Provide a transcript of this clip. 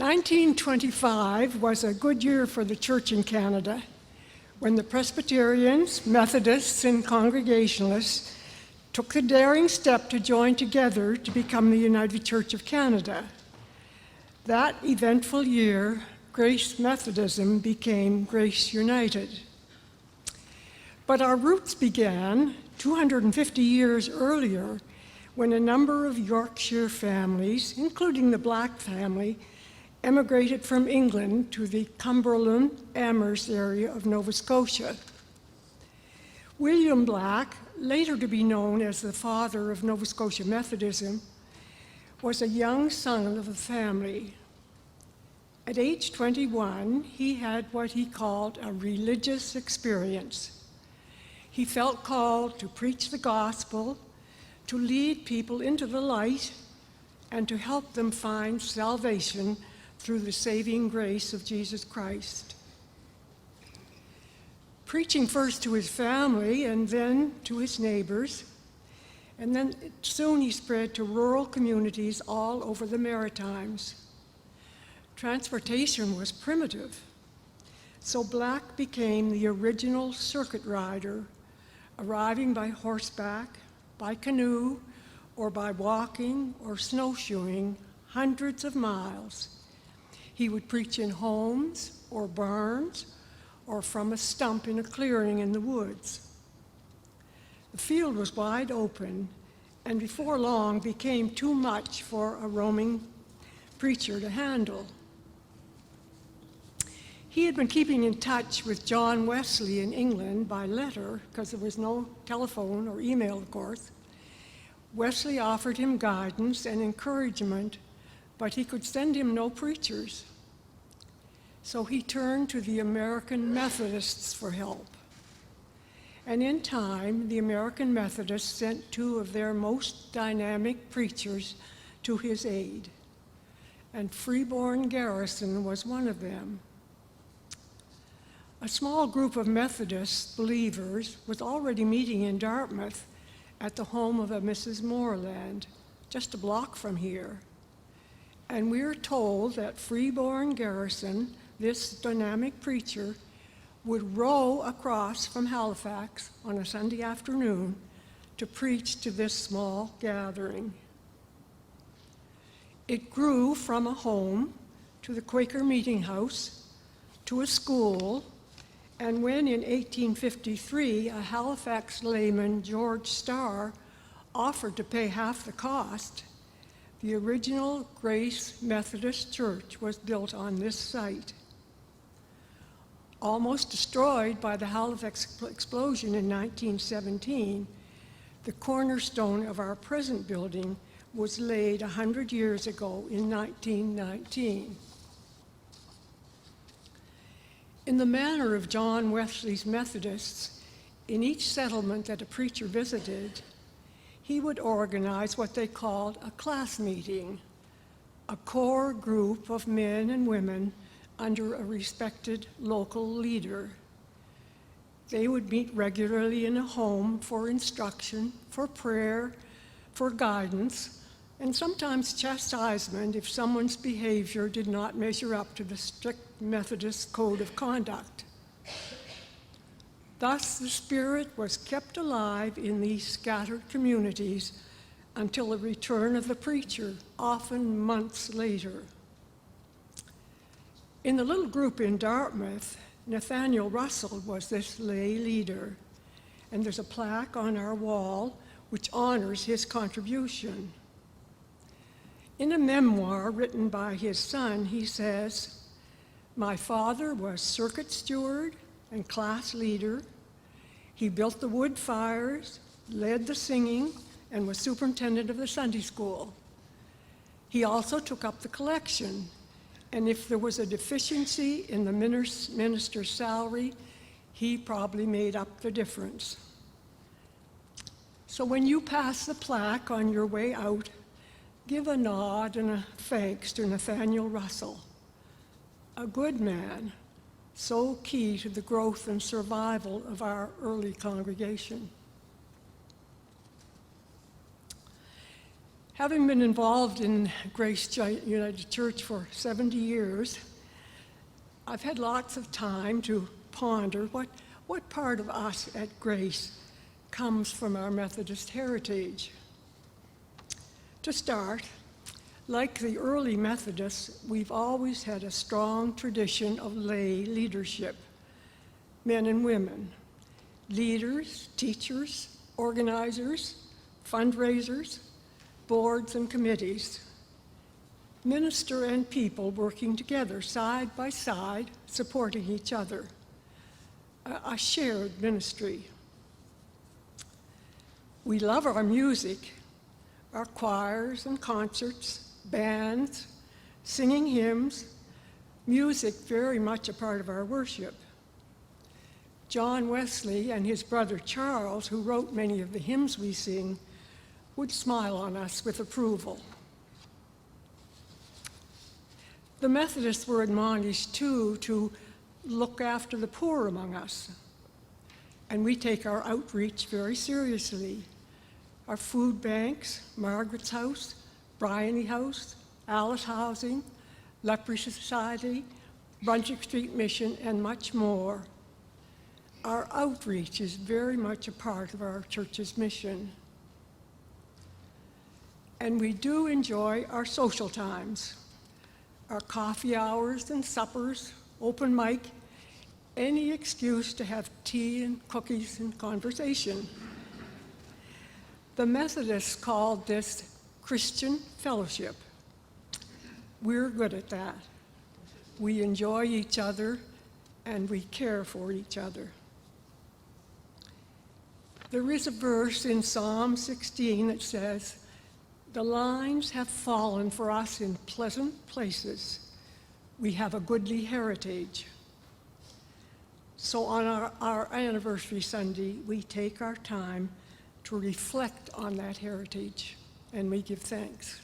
1925 was a good year for the church in Canada when the Presbyterians, Methodists, and Congregationalists took the daring step to join together to become the United Church of Canada. That eventful year, Grace Methodism became Grace United. But our roots began 250 years earlier when a number of Yorkshire families, including the Black family, emigrated from England to the Cumberland, Amherst area of Nova Scotia. William Black, later to be known as the father of Nova Scotia Methodism, was a young son of the family. At age 21, he had what he called a religious experience. He felt called to preach the gospel, to lead people into the light, and to help them find salvation through the saving grace of Jesus Christ. Preaching first to his family and then to his neighbors, and then soon he spread to rural communities all over the Maritimes. Transportation was primitive, so Black became the original circuit rider, arriving by horseback, by canoe, or by walking or snowshoeing hundreds of miles. He would preach in homes or barns or from a stump in a clearing in the woods. The field was wide open and before long became too much for a roaming preacher to handle. He had been keeping in touch with John Wesley in England by letter, because there was no telephone or email, of course. Wesley offered him guidance and encouragement, but he could send him no preachers. So he turned to the American Methodists for help. And in time, the American Methodists sent two of their most dynamic preachers to his aid. And Freeborn Garrison was one of them. A small group of Methodist believers was already meeting in Dartmouth at the home of a Mrs. Moreland, just a block from here. And we're told that Freeborn Garrison, this dynamic preacher, would row across from Halifax on a Sunday afternoon to preach to this small gathering. It grew from a home to the Quaker Meeting House to a school, and when in 1853 a Halifax layman, George Starr, offered to pay half the cost, the original Grace Methodist Church was built on this site. Almost destroyed by the Halifax explosion in 1917, the cornerstone of our present building was laid 100 years ago in 1919. In the manner of John Wesley's Methodists, in each settlement that a preacher visited, he would organize what they called a class meeting, a core group of men and women under a respected local leader. They would meet regularly in a home for instruction, for prayer, for guidance, and sometimes chastisement if someone's behavior did not measure up to the strict Methodist code of conduct. Thus, the Spirit was kept alive in these scattered communities until the return of the preacher, often months later. In the little group in Dartmouth, Nathaniel Russell was this lay leader, and there's a plaque on our wall which honors his contribution. In a memoir written by his son, he says, "My father was circuit steward and class leader. He built the wood fires, led the singing, and was superintendent of the Sunday school. He also took up the collection, and if there was a deficiency in the minister's salary, he probably made up the difference." So when you pass the plaque on your way out, give a nod and a thanks to Nathaniel Russell, a good man, so key to the growth and survival of our early congregation. Having been involved in Grace United Church for 70 years, I've had lots of time to ponder what part of us at Grace comes from our Methodist heritage. To start, like the early Methodists, we've always had a strong tradition of lay leadership, men and women, leaders, teachers, organizers, fundraisers, boards and committees, minister and people working together side by side, supporting each other, a shared ministry. We love our music, our choirs and concerts, bands, singing hymns, music very much a part of our worship. John Wesley and his brother Charles, who wrote many of the hymns we sing, would smile on us with approval. The Methodists were admonished, too, to look after the poor among us, and we take our outreach very seriously. Our food banks, Margaret's House, Bryony House, Alice Housing, Leprosy Society, Brunswick Street Mission, and much more. Our outreach is very much a part of our church's mission. And we do enjoy our social times, our coffee hours and suppers, open mic, any excuse to have tea and cookies and conversation. The Methodists called this Christian fellowship. We're good at that. We enjoy each other and we care for each other. There is a verse in Psalm 16 that says, "The lines have fallen for us in pleasant places. We have a goodly heritage." So on our anniversary Sunday, we take our time to reflect on that heritage, and we give thanks.